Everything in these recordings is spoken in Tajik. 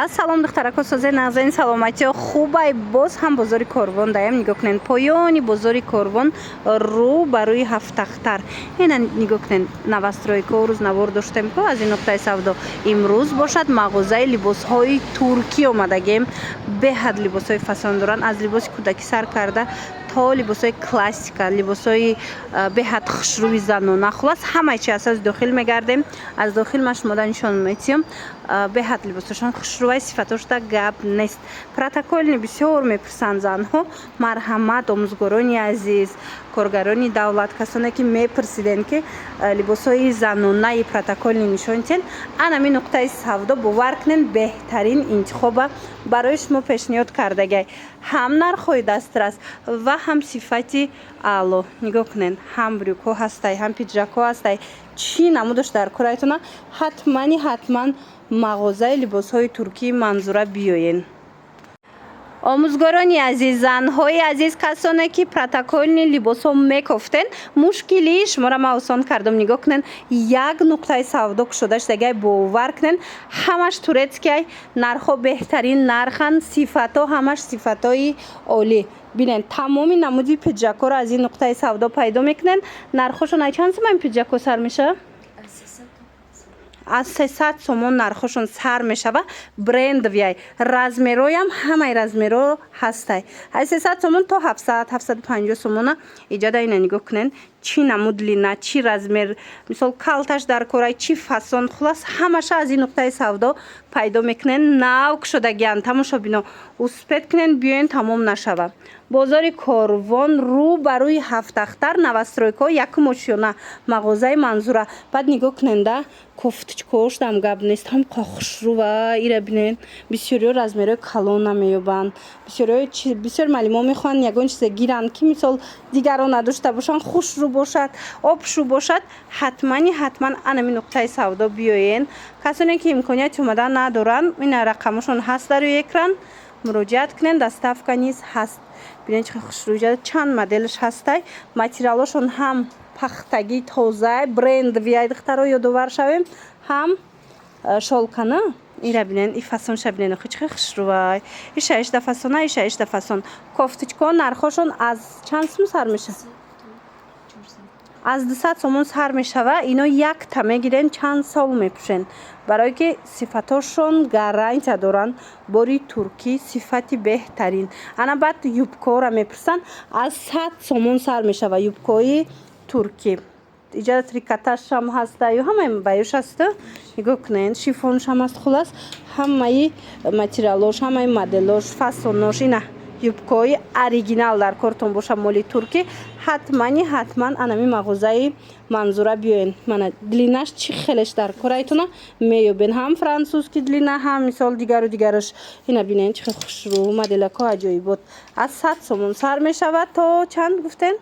салом духтарако соза нағзани саломатиё хубай боз ҳам бозори Корвон даем нигоҳ кунед. Поёни бозори Корвон рӯ ба рӯи Ҳафтахтар. Ина нигоҳ кунед навастройко рӯзнавор доштем ко аз ин нуқтаи савдо. Имрӯз бошад мағозаи либосҳои туркӣ омадагем. Беҳад либосҳои фасон доранд. Аз либоси кӯдакӣ сар карда то либосҳои классика, либосҳои беҳад хушрӯи занона. Хулос ҳамаи чи аст аз дохил мегардем. Аз дохил ма шумода нишон метиҳам. Беҳад либосашон хушрӯи сифатошда гап нест. Протоколни бисёр мепурсанд занҳо. Марҳамат, омӯзгорони азиз, коргарони давлат, касоне ки мепурсиден ки либосҳои занонаи протоколни нишон тен. Анами нуқтаи савдо бовар кунен беҳтарин интихоба барои шумо пешниҳод кардагай. Ҳам нархҳои дастрас ва ҳам сифати аъло. Нигоҳ кунен, ҳам брюкҳо ҳастай, ҳам пиҷакҳо ҳастай. Чӣ намудаш дар кораитона ҳатман мағозаи либосҳои туркии Манзура биёен. Омӯзгорони азиз, занҳои азиз, касоне ки протоколни либосҳо мекофтен, мушкили шуморо ман осон кардам. Нигоҳ кунен, як нуқтаи савдо кушода шудагай бовар кунен. Ҳамаш турецкай, нархҳо беҳтарин нарханд, сифатҳо ҳамаш сифатҳои олӣ. Бинен тамоми намуди пиҷакҳоро аз ин нуқтаи савдо пайдо мекунен. Нархҳошон ай чанд сомон пиҷакҳо сар мешавад? Аз 300 сомон нархошон сар мешава. Бренд вияй размероям ҳамаи размеро ҳастай. Аз 300 сомон то 700-750 сомона иҷода. Ина нигоҳ кунен чӣ намуд лина, чӣ размер, мисол калташ дар корай, чӣ фасон, хулос ҳамаша аз ин нуқтаи савдо пайдо мекунен. Нав кушодагиянд, тамошо бино, успед кунен биёен тамом нашава. Бозори Корвон рӯ ба рӯи Ҳафтахтар, навастройко якум ошёна мағозаи Манзура. Баъд нигоҳ куненда кофточкош дам гап нест, ҳам хушрӯва. Ира бинен бисёриҳо размерои калон намеёбанд. Бисёр маълимо мехоҳанд ягон чизе гиранд ки мисол дигарон надошта бошанд, хушрӯ бошад, обшӯ бошад. ҳатман анами нуқтаи савдо биёен. Касоне ки имконияти омадан надоранд, ина рақамошон ҳаст дар рӯи экран, муроҷиат кунен. Доставка низ ҳаст. Бинен чӣ хушрӯ, чанд моделш ҳастай. Материалошон ҳам пахтагӣ тоза, бренд вияй духтаро ёдовар шавем, ҳам шолкана. Ира бинен и фасонша бинен охи чӣ хушрӯвай. Иша ишда фасона, иша ишда фасон. Кофточко нархошон аз чанд сум сар мешавад? Аз 200 сомон сар мешава. Ино якта мегирен, чанд сол мепӯшен. Барое ки сифатошон гарантия доранд. Бори туркӣ, сифати беҳтарин. Ана баъд юбкаҳоро мепурсанд. Аз 100 сомон сар мешава юбкаҳои туркӣ. Иҷода трикотажшам ҳаста, ё ҳамаи баёш ҳаста. Нигоҳ кунед, шифоншам аст. Хулос ҳамаи материалош, ҳамаи моделош, фасонош, ина юбкаҳои оригинал дар кортон боша моли туркӣ. ҳатман анами мағозаи Манзура биёен. Мана длинаш чӣ хелеш дар корайтона меёбен. Ҳам французки длина, ҳам мисол дигараш. Ина бинен чӣ хушрӯ, моделако аҷоибот. Аз 100 сомон сар мешавад то чанд гуфтен?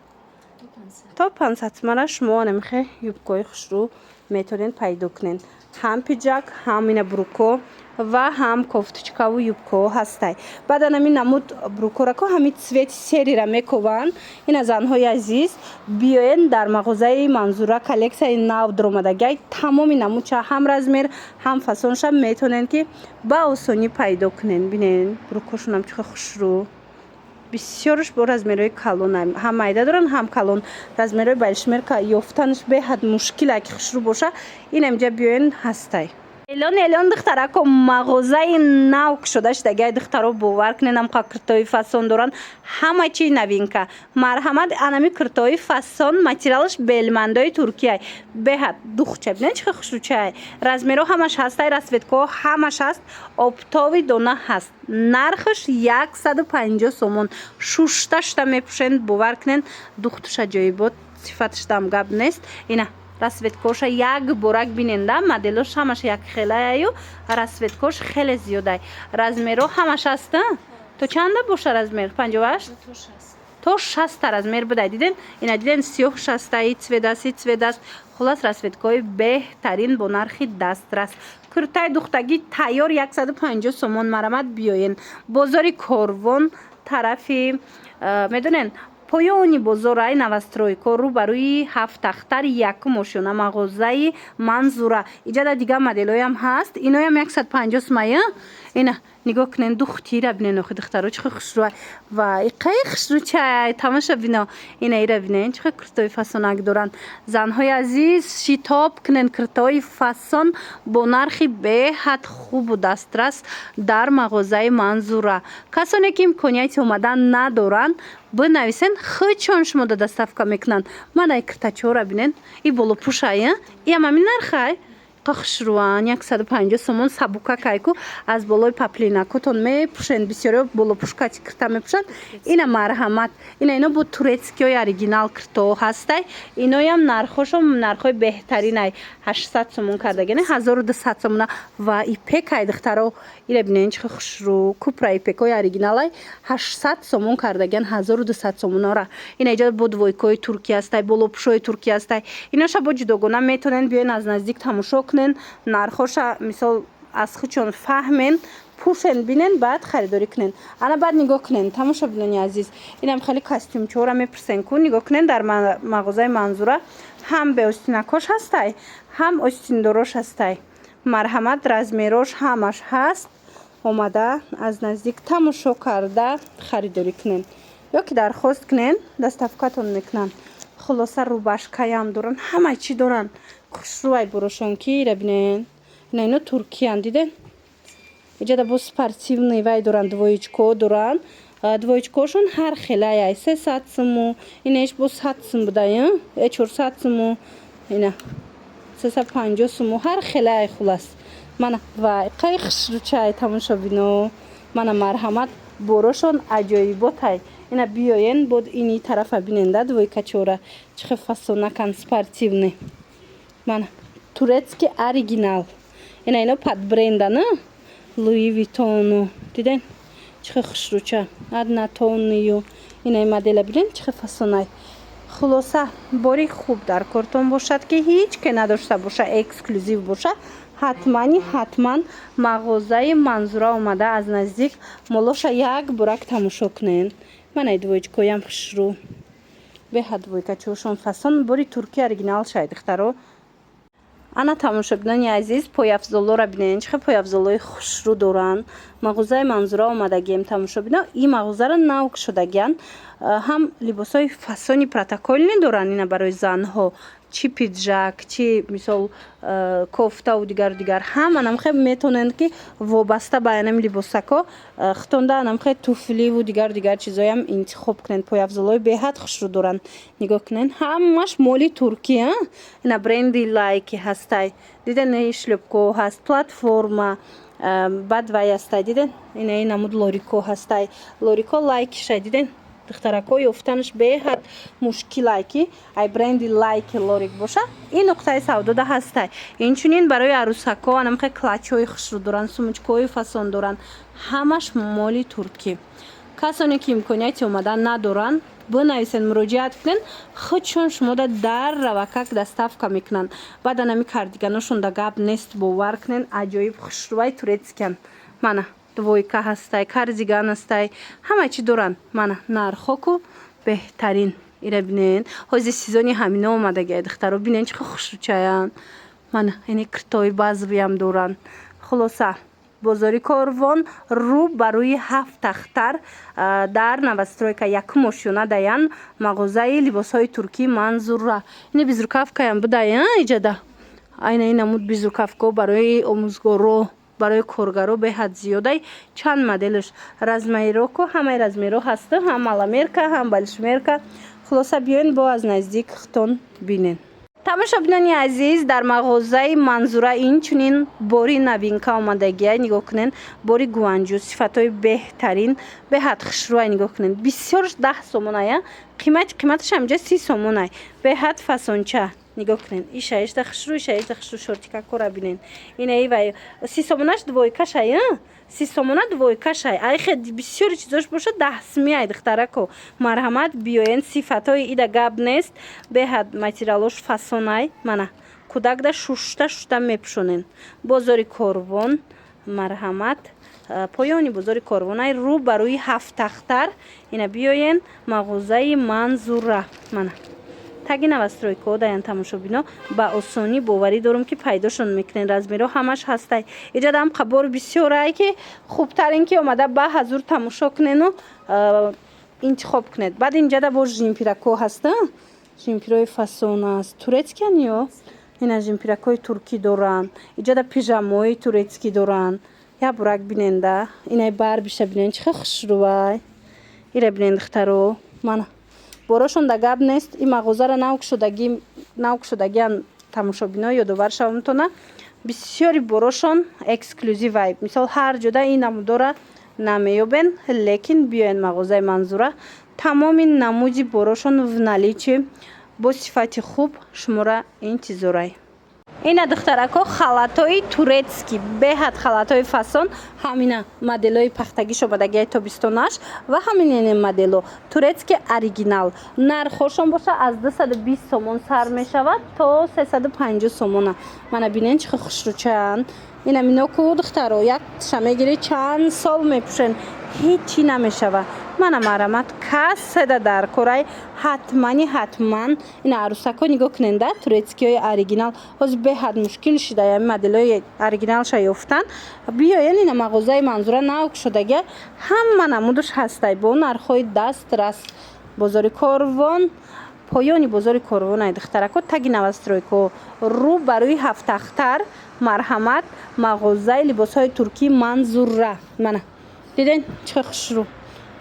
То 500 сомона шумо анамихе юбкаҳои хушрӯ метавонед пайдо кунед. Ҳам пиҷак, ҳам ина бруко ва ҳам кофточкаву юбкаҳо ҳастай. Баъд анами намуд брукорако ҳами цвети серира мекованд. Ина занҳои азиз биёен дар мағозаи Манзура коллексияи нав даромадагай. Тамоми намудша ҳам размер, ҳам фасонша метавонед ки ба осонӣ пайдо кунед. Бинен брукошонам чӣ хушрӯ. Бисёрш бо размерои калон, ҳам майда доранд, ҳам калон. Размерои байлшмер ёфтанаш беҳад мушкил ки хушрӯ боша. Ина инҷа биёен ҳастай. Элон духтарако мағозаи нав кушода шудагай. Духтаро бовар кунед, ҳам куртои фасон доранд. Ҳама чи новинка. Марҳамат, анами куртои фасон материалш белмандои Туркияй. Беҳад духча. Бинен чӣ хушрӯчай. Размеро ҳамаш ҳастай, расветкаҳо ҳамаш ҳаст. Обтови дона ҳаст. Нархш 150 сомон. Шушта мепӯшен, бовар кунед. Духтуш аҷоибот, сифатш дам гап нест. Ина расветкоша як борак биненда, моделош ҳамаша як хелаю, расветкош хеле зиёдай. Размеро ҳамаш аста. То чанда боша размер? 58? То 60 размер будай. Диден? Ина диден сиёҳ 60 цвет аст. Хулос расветкаҳои беҳтарин бо нархи дастрас. Куртаи духтагӣ тайёр 150 сомон. Марҳамат биёен. Бозори Корвон тарафи медонен поёни бозорай новостройко рӯбарӯи ҳафтахтари якум ошёна мағозаи манзура. Иҷода дигар моделҳоям ҳаст. Иноям 150 сомая. Ина нигоҳ кунен духтира бинен охи духтаро чихе хушрӯай. Вай қай хушрӯчай тамоша бино. Ина ира бинен чихе куртои фасонак доранд. Занҳои азиз шитоб кунен куртои фасон бо нархи беҳад хубу дастрас дар мағозаи манзура. Касоне ки имконияти омадан надоранд бинависен хичон шумо да доставка мекунанд. Мана куртачора бинен и болопӯшай иам ҳамин нархай хушрӯан 150 сомон сабука кайку аз болои паплинакотон мепӯшен бисёриҳо болопӯшкати курта мепӯшанд. Ина марҳамат ина бо турецкиҳои оригинал куртоҳо ҳастай. Иноям нархошон нархҳои беҳтаринай 800 сомон кардагине 1200 сомона ва ипекай духтаро ира бинен чихе хушрӯ купра ипекои оригиналай 800 сомон кардаген 1200 сомонора. Ина иҷода бо двойкои туркӣ ҳастай болопӯшои туркӣ ҳастай. Иноша бо ҷудогона метонен биёен аз наздик тамошо нархоша мисол аз хучон фаҳмен пӯшен бинен баъд харидорӣ кунен. Ана баъд нигоҳ кунен тамоша бинони азиз инам хеле костюмчора мепурсен ку нигоҳ кунен дар мағозаи манзура ҳам бе остинакош ҳастай ҳам остиндорош ҳастай. Марҳамат размерош ҳамаш ҳаст. Омада аз наздик тамошо карда харидорӣ кунен ё ки дархост кунен доставкатон мекунанд. Хулоса рубашкаям доранд ҳама чӣ доранд. Хушрӯай борошонки ира бинен ина туркиян диден иҷода бо спортивный вай доранд двоечко доранд. Двоечкошон ҳар хелаяй 300 сому инеш бо 100 сум будай 400 суму ина 350 суму ҳар хелаяй хулас. Мана вай қай хушрӯчай тамошо бино. Мана марҳамат борошон аҷоиботай. Ина биёен бод ини тарафа биненда двойкачора чихе фасонакан спортивный. Мана турецки оригинал. Ина подбрендана Луи Витону диден чихе хушрӯча аднатонию ина модела бинен чихе фасонай. Хулоса бори хуб дар кортон бошад ки ҳеҷ ке надошта боша эксклюзив боша ҳатман мағозаи манзура омада аз наздик молоша як бурак тамошо кунен. Мана двоечкоям хушрӯ беҳад двойкачошон фасон бори турки оригинал шай духтаро. Ана тамошобинони азиз пояфзолора бинен чихе пояфзолои хушрӯ доранд. Мағозаи манзура омадагием тамошобино и мағозаро нав шудагиан ҳам либосои фасони протоколни доранд. Ина барои занҳо чи пиджак чи мисол кофтаву дигар ҳама намхе метонанд ки вобаста ба анам либосако хитонда анамхе туфливу дигар чизоям интихоб кунен. Пояфзолои беҳад хушрӯ доранд. Нигоҳ кунен ҳамаш моли туркӣ ина бренди лайки ҳастай. Диден шлёпко ҳаст платформа баъд вай ҳастай. Диден ина намуд лорико ҳастай. Лорико лайкишай диден духтарако ёфтанаш беҳад мушкилай ки ай бренди лайки лорик боша ин нуқтаи савдода ҳастай. Инчунин барои арӯсако анамхе клатчҳои хушрӯ доранд сумочкаҳои фасон доранд ҳамаш моли туркӣ. Касоне ки имконияти омадан надоранд бинависен муроҷиат кунен худшон шумода дар равакак доставка мекунанд. Баъд анами кардиганошон да гап нест бовар кунен аҷоиб хушрӯай турецкиан. Мана двойка ҳастай карзиган ҳастай ҳама чӣ доранд. Мана нархоку беҳтарин ира бинен ҳози сезони ҳамина омадагиай духтаро бинен чихе хушрӯчаян. Мана ини куртои баъзавиам доранд. Хулоса бозори Корвон рӯ ба рӯи ҳафтахтар дар новостройка якум ошёна даян мағозаи либосҳои туркӣ манзура. ини бизрукавкаям будай иҷода айна инамуд бизрукавко барои омӯзгоро барои коргаро беҳад зиёдай чанд моделш размероку ҳамаи размеро ҳасту ҳам маламерка ҳам балшмерка. хулоса биёен бо аз наздик хитон бинен. тамошобинони азиз дар мағозаи манзура инчунин бори навинка омадагиай нигоҳ кунен бори гуанҷу сифатҳои беҳтарин беҳад хушрӯай нигоҳ кунен бисёр 10 сомонай қиматаш ҳамҷа 30 сомонай беҳад фасонча. Нигоҳ кунен иша ишта хушрӯ шортика кора бинен ина ивай 30 сомонаш двойкашай 30 сомона двойкашай айхе бисёри чизош боша 10 сумиай духтарако. Марҳамат биёен сифатҳои ида гап нест беҳад материалош фасонай. Мана кӯдакда шушта мепӯшонен. Бозори Корвон марҳамат. Поёни бозори Корвонай рӯ ба рӯи Ҳафтахтар. Ина биёен мағозаи Манзура. Мана таги навастройкаҳо даян тамошобино ба осонӣ боварӣ дорам ки пайдошон мекунен. Размерҳо ҳамаш ҳастай. Иҷода ҳам қабор бисёрае ки хубтарин ки омада ба ҳазур тамошо кунену интихоб кунед. Баъд инҷада бо жимпиракҳо ҳаста. Жимпирои фасон аст. Турецкиян ё? Ина жимпиракҳои туркӣ доранд. Иҷода пижамаҳои турецкӣ доранд. Я бурак биненда. Инаи барбиша бинен чихел хушрӯвай. Ира бинен духтаро. Мана борошон да гап нест. Ин мағозара навкшудагиан тамошобино ёдовар шавамтона. Бисёри борошон эксклюзивай. Мисол ҳар ҷода ин намудора намеёбен, лекин биёен мағозаи Манзура. Тамоми намуди борошон в наличии бо сифати хуб шуморо интизорай. Ина духтаракҳо халатҳои турецкӣ, беҳад халатҳои фасон. Ҳамина моделҳои пахтагиш омадагиаи тобистонаш ва ҳамин моделҳо турецки оригинал. Нархошон боша аз 220 сомон сар мешавад то 350 сомона. Мана бинен чихел хушрӯчаанд. Ина миноку духтаро якша мегири чанд сол мепӯшен, ҳечи намешава. Мана марҳамат касседа дар корай ҳатман ина арӯсакҳо нигоҳ куненда турецкиҳои оригинал ҳозир беҳад мушкил шуда ями моделҳои оригиналша ёфтан. Биёен ина мағозаи Манзура навк шудагия ҳама намудаш ҳастай бо нархҳои дастрас. Бозори Корвон, поёни бозори Корвонай духтаракҳо таги навастройкаҳо рӯ ба рӯи Ҳафтахтар. Марҳамат мағозаи либосҳои туркӣ Манзура. Мана диден чихел хушрӯ.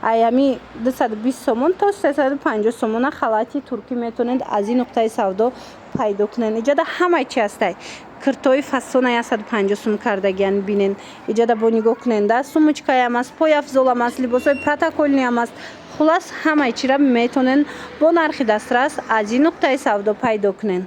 Аями 220 сомон то 350 сомона халати туркӣ метавонед аз ин нуқтаи савдо пайдо кунед. Иҷода ҳамаи чи ҳастай. Киртои фасонаи 150 сум кардагиан бинен. Иҷода бо нигоҳ куненда сумочкаям аст, пояфзолам аст, либосҳои протоколниям аст. Хулас ҳамаи чиро метавонен бо нархи дастрас аз ин нуқтаи савдо пайдо кунен.